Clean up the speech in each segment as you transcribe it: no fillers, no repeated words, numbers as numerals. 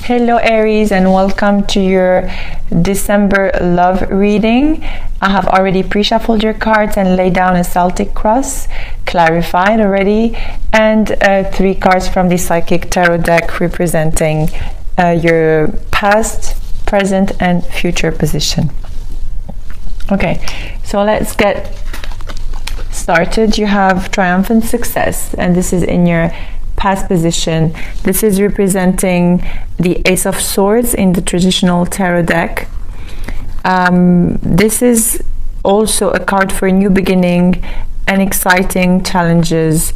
Hello Aries, and welcome to your December love reading. I have already pre-shuffled your cards and laid down a Celtic cross, clarified already, and 3 cards from the Psychic Tarot deck representing your past, present and future position. Okay, so let's get started. You have triumphant success, and this is in your past position. This is representing the Ace of Swords in the traditional tarot deck. This is also a card for a new beginning and exciting challenges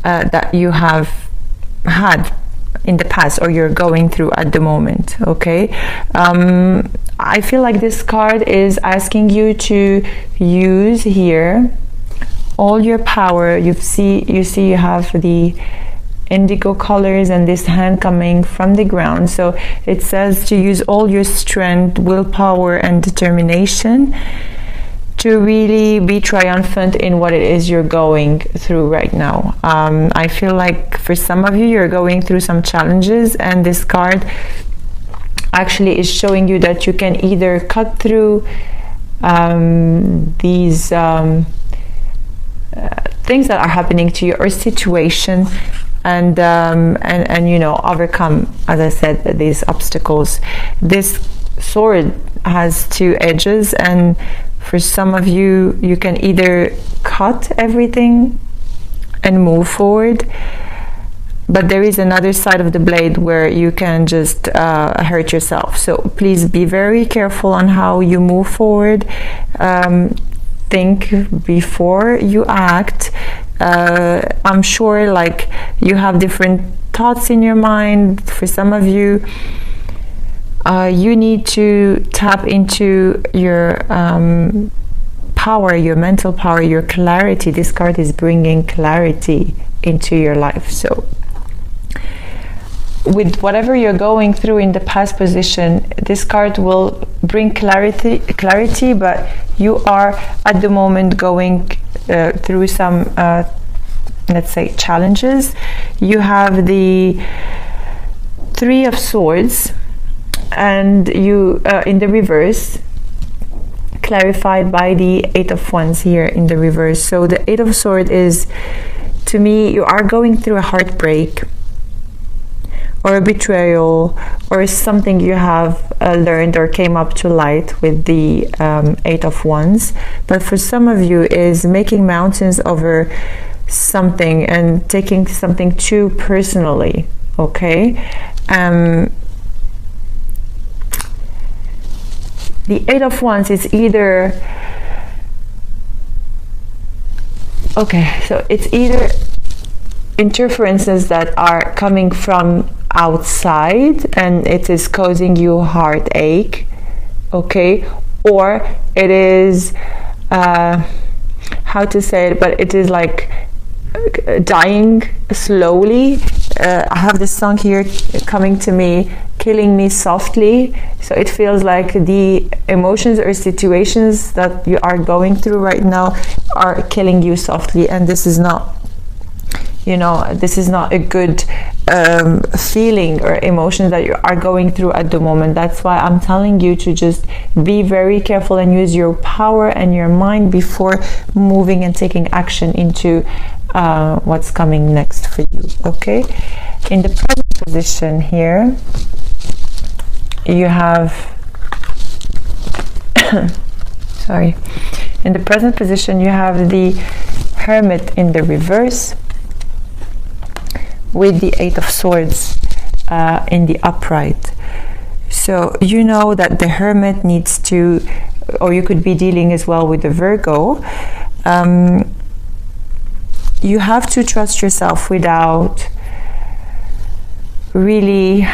that you have had in the past or you're going through at the moment. Okay, I feel like this card is asking you to use here all your power. You see you have the indigo colors and this hand coming from the ground, so it says to use all your strength, willpower and determination to really be triumphant in what it is you're going through right now. I feel like for some of you, you're going through some challenges, and this card actually is showing you that you can either cut through these things that are happening to you or situation, and you know, overcome, as I said, these obstacles. This sword has 2 edges, and for some of you, you can either cut everything and move forward, but there is another side of the blade where you can just hurt yourself. So please be very careful on how you move forward. Think before you act. I'm sure like you have different thoughts in your mind. For some of you, you need to tap into your power, your mental power, your clarity. This card is bringing clarity into your life. So with whatever you're going through in the past position, this card will bring clarity, but you are at the moment going through some let's say challenges. You have the 3 of Swords, and you in the reverse, clarified by the 8 of Wands here in the reverse. So the 8 of Swords is, to me, you are going through a heartbreak or a betrayal or something you have learned or came up to light with the 8 of Wands. But for some of you is making mountains over something and taking something too personally. Okay, the 8 of Wands is either, okay, so it's either interferences that are coming from outside and it is causing you heartache, okay, or it is how to say it, but it is like dying slowly. I have this song here coming to me, Killing Me Softly. So it feels like the emotions or situations that you are going through right now are killing you softly, and this is not, you know, this is not a good feeling or emotion that you are going through at the moment. That's why I'm telling you to just be very careful and use your power and your mind before moving and taking action into what's coming next for you. Okay, in the present position here, you have sorry, in the present position you have the Hermit in the reverse with the 8 of Swords in the upright. So you know that the Hermit needs to, or you could be dealing as well with the Virgo. You have to trust yourself without really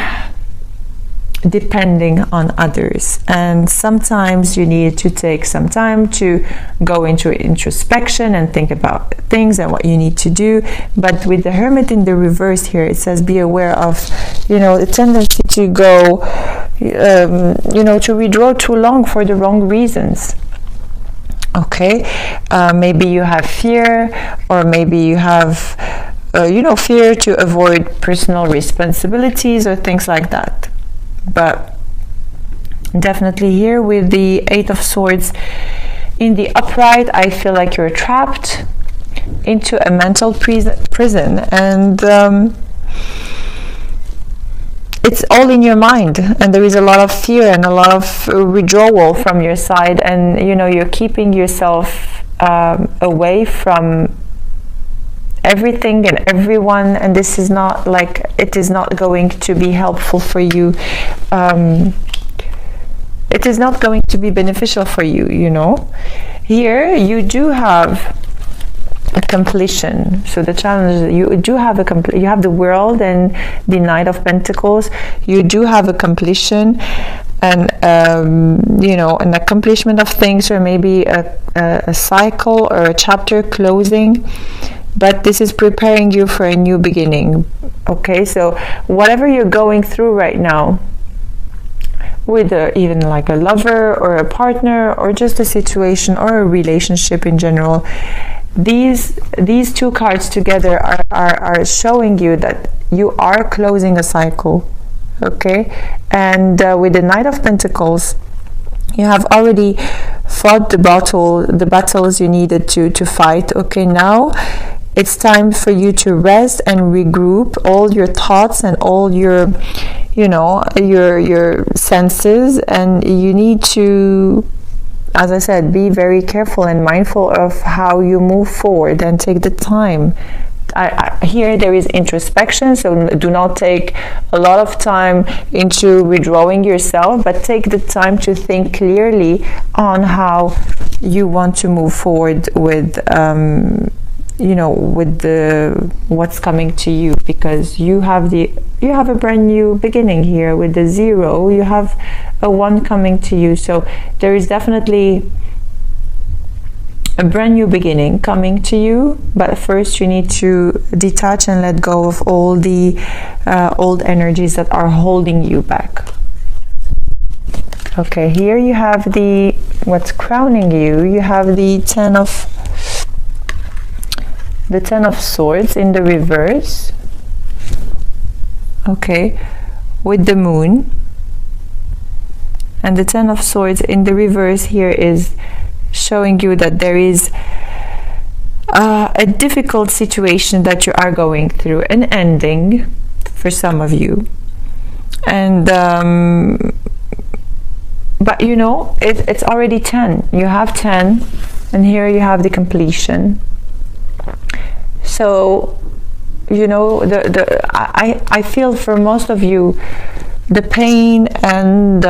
depending on others, and sometimes you need to take some time to go into introspection and think about things and what you need to do. But with the Hermit in the reverse here, it says be aware of, you know, the tendency to go you know, to withdraw too long for the wrong reasons. Okay, maybe you have fear, or maybe you have you know, fear to avoid personal responsibilities or things like that. But definitely here with the Eight of Swords in the upright, I feel like you're trapped into a mental prison, and it's all in your mind, and there is a lot of fear and a lot of withdrawal from your side, and you know, you're keeping yourself away from everything and everyone, and this is not like, it is not going to be helpful for you. It is not going to be beneficial for you, you know. Here you do have a completion. So the challenge is you do have you have the World and the Knight of Pentacles. You do have a completion, and you know, an accomplishment of things, or maybe a cycle or a chapter closing. But this is preparing you for a new beginning. Okay, so whatever you're going through right now, with even like a lover or a partner, or just a situation or a relationship in general, these two cards together are showing you that you are closing a cycle. Okay, and with the Knight of Pentacles, you have already fought the battles you needed to fight. Okay, now it's time for you to rest and regroup all your thoughts and all your, you know, your senses, and you need to, as I said, be very careful and mindful of how you move forward, and take the time. Here there is introspection, so do not take a lot of time into withdrawing yourself, but take the time to think clearly on how you want to move forward with you know, with what's coming to you, because you have a brand new beginning here. With the 0, you have a 1 coming to you, so there is definitely a brand new beginning coming to you. But first you need to detach and let go of all the old energies that are holding you back. Okay, here you have what's crowning you. You have the Ten of Swords in the reverse. Okay, with the Moon, and the Ten of Swords in the reverse here is showing you that there is a difficult situation that you are going through, an ending for some of you, and but you know, it's already 10. You have 10, and here you have the completion. So, you know, I feel for most of you, the pain and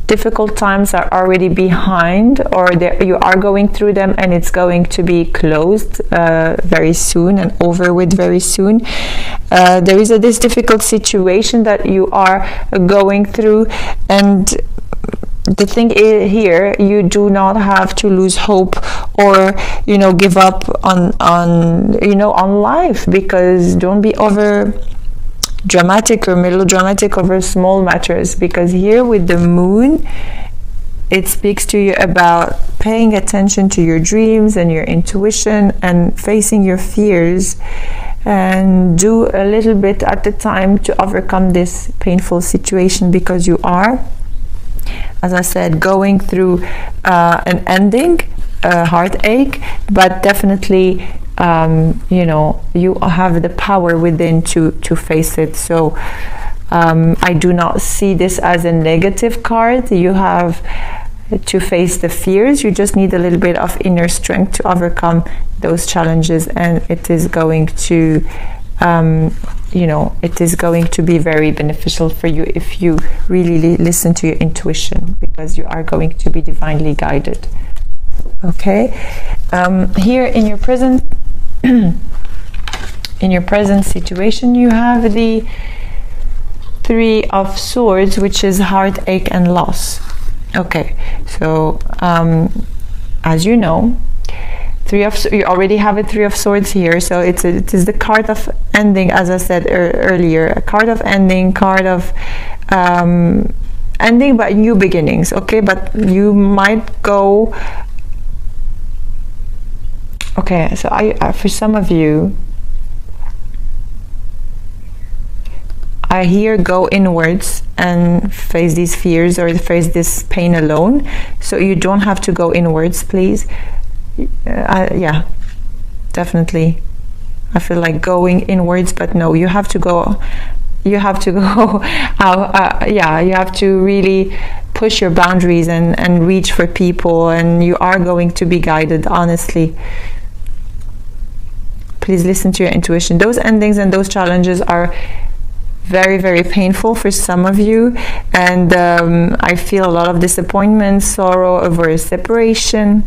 difficult times are already behind, or you are going through them, and it's going to be closed very soon and over with very soon. There is this difficult situation that you are going through, and the thing is, here you do not have to lose hope, or you know, give up on you know, on life, because don't be over dramatic or melodramatic over small matters, because here with the Moon, it speaks to you about paying attention to your dreams and your intuition, and facing your fears, and do a little bit at a time to overcome this painful situation, because you are, as I said, going through an ending, a heartache, but definitely you know, you have the power within to face it. So I do not see this as a negative card. You have to face the fears. You just need a little bit of inner strength to overcome those challenges, and it is going to you know, it is going to be very beneficial for you if you really listen to your intuition, because you are going to be divinely guided. Okay, here in your present situation, you have the Three of Swords, which is heartache and loss. Okay, so as you know, you already have a Three of Swords here, so it is the card of ending, as I said earlier, a card of ending, card of ending but new beginnings. Okay, but you might go, okay, so I for some of you, I hear go inwards and face these fears or face this pain alone. So you don't have to go inwards, please. Yeah, definitely. I feel like going inwards, but no, you have to go. You have to go out. Yeah, you have to really push your boundaries and reach for people, and you are going to be guided, honestly. Please listen to your intuition. Those endings and those challenges are very, very painful for some of you, and I feel a lot of disappointment, sorrow over a separation.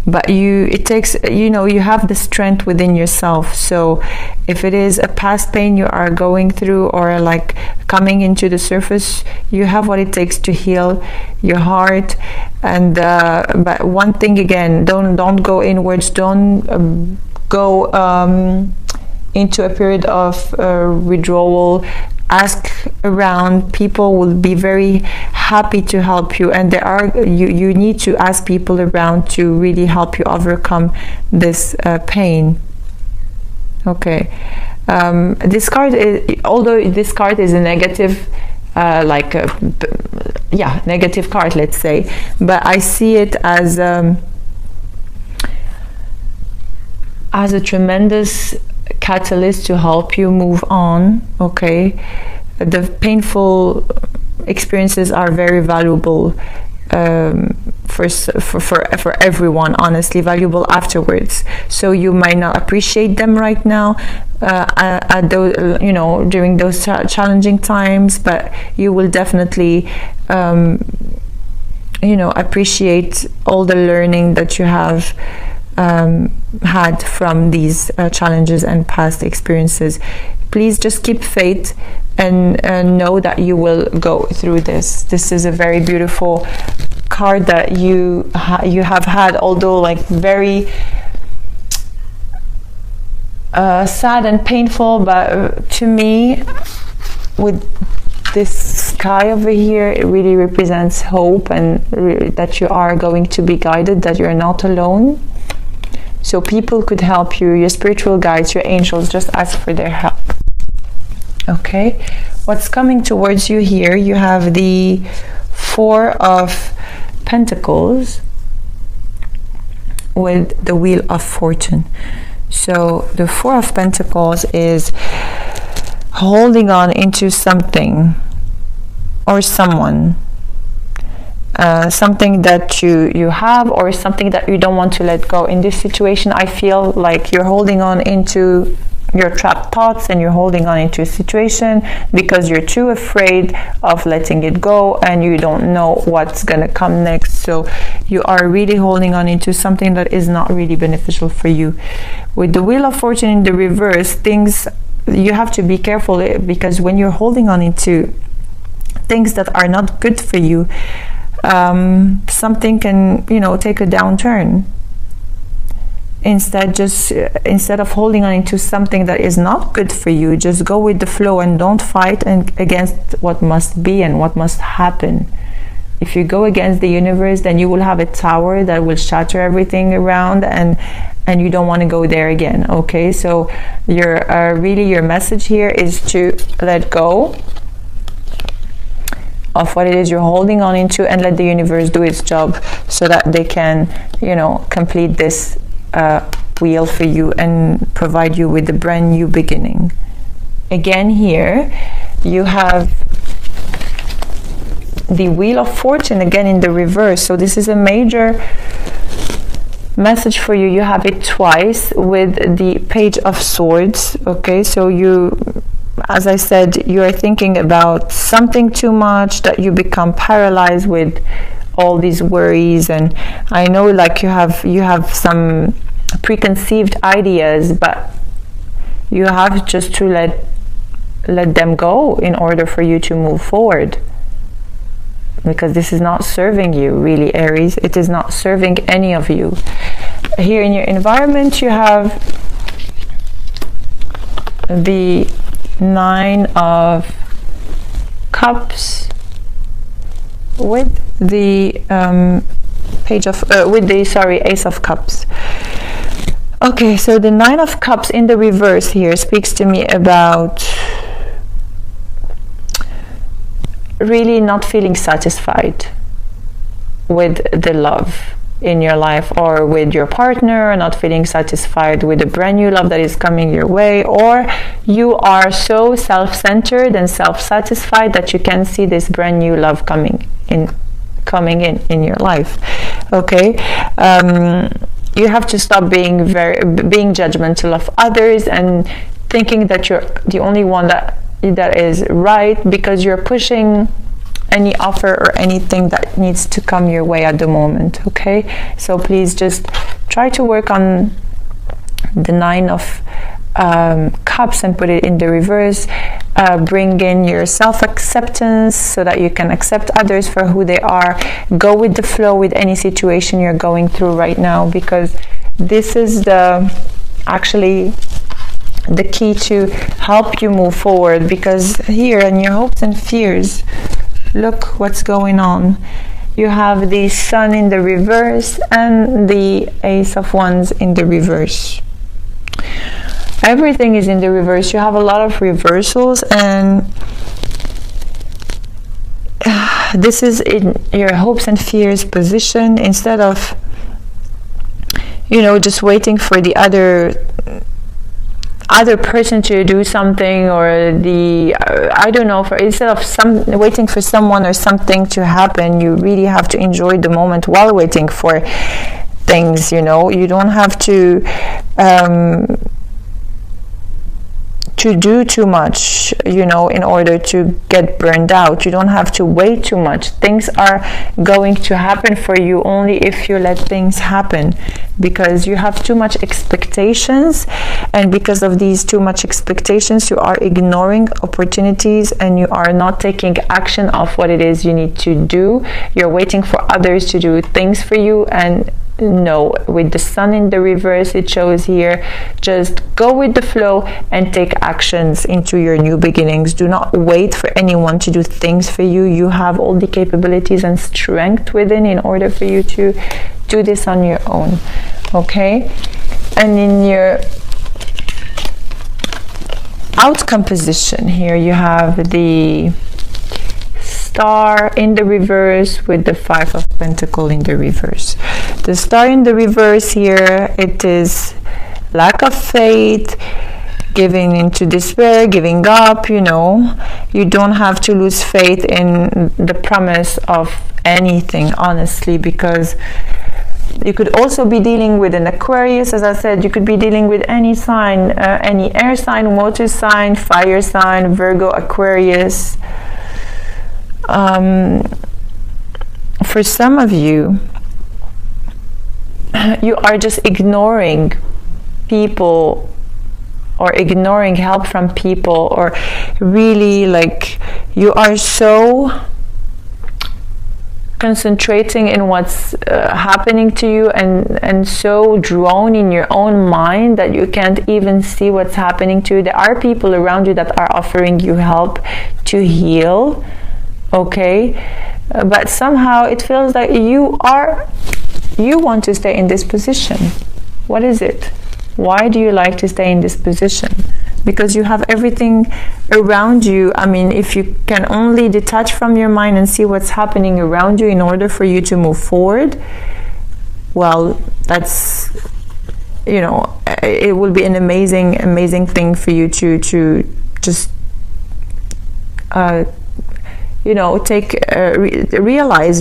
But it takes, you have the strength within yourself. So if it is a past pain you are going through or like coming into the surface, you have what it takes to heal your heart. And but one thing again, don't go inwards, don't go into a period of withdrawal. Ask around. People will be very happy to help you, and you need to ask people around to really help you overcome this pain. Okay. This card is, although this card is a negative, negative card, let's say, but I see it as a tremendous catalyst to help you move on. Okay, the painful experiences are very valuable for everyone, honestly, valuable afterwards. So you might not appreciate them right now at those, during those challenging times, but you will definitely appreciate all the learning that you have had from these challenges and past experiences. Please just keep faith and know that you will go through this. This is a very beautiful card that you have had, although like very sad and painful, but to me, with this sky over here, it really represents hope and that you are going to be guided, that you're not alone. So people could help you, your spiritual guides, your angels, just ask for their help. Okay, what's coming towards you here? You have the Four of Pentacles with the Wheel of Fortune. So the Four of Pentacles is holding on into something or someone. Something that you have, or something that you don't want to let go. In this situation, I feel like you're holding on into your trapped thoughts, and you're holding on into a situation because you're too afraid of letting it go, and you don't know what's gonna come next. So you are really holding on into something that is not really beneficial for you. With the Wheel of Fortune in the reverse, you have to be careful, because when you're holding on into things that are not good for you, something can take a downturn. Instead of holding on into something that is not good for you, just go with the flow and don't fight against what must be and what must happen. If you go against the universe, then you will have a tower that will shatter everything around, and you don't want to go there again. Okay, so your message here is to let go of what it is you're holding on into and let the universe do its job, so that they can complete this wheel for you and provide you with a brand new beginning. Again, here you have the Wheel of Fortune again in the reverse. So this is a major message for you. You have it twice with the Page of Swords. Okay, so as I said, you are thinking about something too much, that you become paralyzed with all these worries, and I know like you have some preconceived ideas, but you have just to let them go in order for you to move forward, because this is not serving you, really, Aries. It is not serving any of you. Here in your environment, you have the Nine of Cups with the Ace of Cups. Okay, so the Nine of Cups in the reverse here speaks to me about really not feeling satisfied with the love in your life, or with your partner, not feeling satisfied with the brand new love that is coming your way, or you are so self-centered and self-satisfied that you can see this brand new love coming in your life. Okay, you have to stop being judgmental of others and thinking that you're the only one that is right, because you're pushing any offer or anything that needs to come your way at the moment. Okay, so please just try to work on the 9 of Cups and put it in the reverse. Bring in your self-acceptance so that you can accept others for who they are. Go with the flow with any situation you're going through right now, because this is actually the key to help you move forward. Because here in your hopes and fears, look what's going on. You have the Sun in the reverse and the Ace of Wands in the reverse. Everything is in the reverse. You have a lot of reversals, and this is in your hopes and fears position. Instead of, just waiting for the other person to do something, or instead of waiting for someone or something to happen, you really have to enjoy the moment while waiting for things. You don't have to do too much, in order to get burned out. You don't have to wait too much. Things are going to happen for you only if you let things happen, because you have too much expectations, and because of these too much expectations, you are ignoring opportunities and you are not taking action of what it is you need to do. You're waiting for others to do things for you, and no, with the Sun in the reverse, it shows here, just go with the flow and take actions into your new beginnings. Do not wait for anyone to do things for you. You have all the capabilities and strength within in order for you to do this on your own. Okay, and in your outcome position here, you have the Star in the reverse with the 5 of Pentacles in the reverse. The Star in the reverse here, it is lack of faith, giving into despair, giving up. You don't have to lose faith in the promise of anything, honestly, because you could also be dealing with an Aquarius. As I said, you could be dealing with any sign, any air sign, water sign, fire sign, Virgo, Aquarius. For some of you, you are just ignoring people or ignoring help from people, or really you are so concentrating in what's happening to you, and so drawn in your own mind that you can't even see what's happening to you. There are people around you that are offering you help to heal, okay, but somehow it feels like you want to stay in this position. What is it? Why do you like to stay in this position? Because you have everything around you. I mean, if you can only detach from your mind and see what's happening around you in order for you to move forward, well, that's, it will be an amazing thing for you to just realize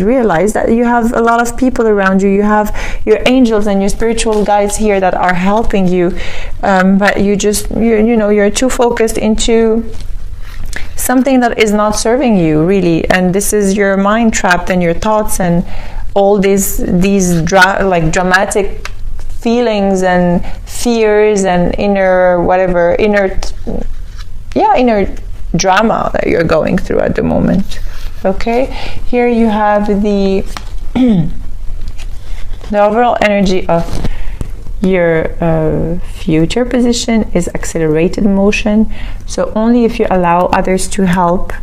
that you have a lot of people around you. You have your angels and your spiritual guides here that are helping you, but you're too focused into something that is not serving you, really. And this is your mind trapped, and your thoughts and all these dramatic feelings and fears and inner drama that you're going through at the moment. Okay, here you have the overall energy of your future position is accelerated motion. So only if you allow others to help,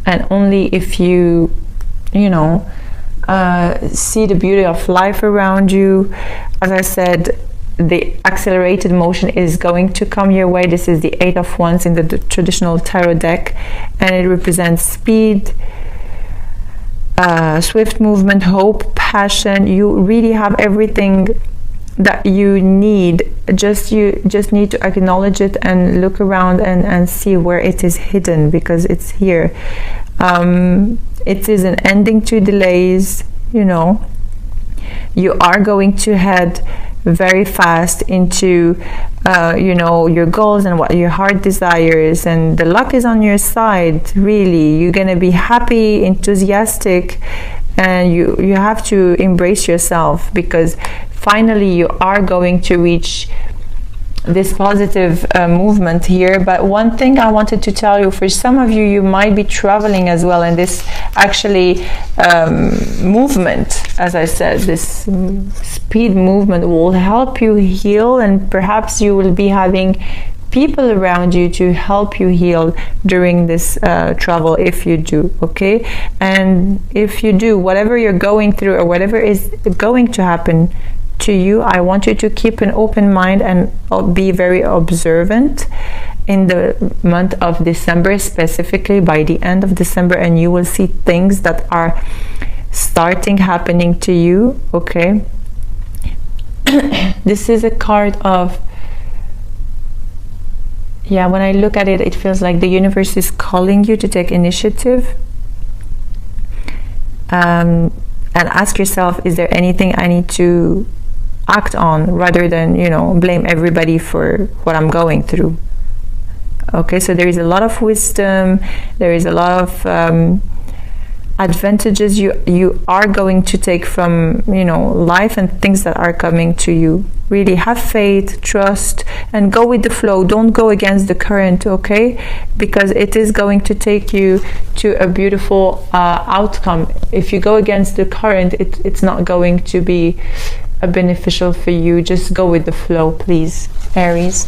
and only if you see the beauty of life around you. As I said, the accelerated motion is going to come your way. This is the Eight of Wands in the traditional tarot deck, and it represents speed, swift movement, hope, passion. You really have everything that you need. You just need to acknowledge it and look around and see where it is hidden, because it's here. It is an ending to delays. You know, you are going to head very fast into you know, your goals and what your heart desires, and the luck is on your side. Really, you're gonna be happy, enthusiastic, and you have to embrace yourself, because finally you are going to reach this positive movement here. But one thing I wanted to tell you, for some of you, you might be traveling as well, and this actually movement, as I said, this speed movement will help you heal, and perhaps you will be having people around you to help you heal during this travel, if you do. Okay, and if you do, whatever you're going through or whatever is going to happen to you, I want you to keep an open mind and be very observant in the month of December, specifically by the end of December, and you will see things that are starting happening to you. Okay, this is a card of, yeah, when I look at it, it feels like the universe is calling you to take initiative. And ask yourself, is there anything I need to act on, rather than, you know, blame everybody for what I'm going through. Okay, so there is a lot of wisdom, there is a lot of advantages you are going to take from, you know, life and things that are coming to you. Really have faith, trust, and go with the flow. Don't go against the current, okay? Because it is going to take you to a beautiful outcome. If you go against the current, it's not going to be beneficial for you. Just go with the flow, please, Aries.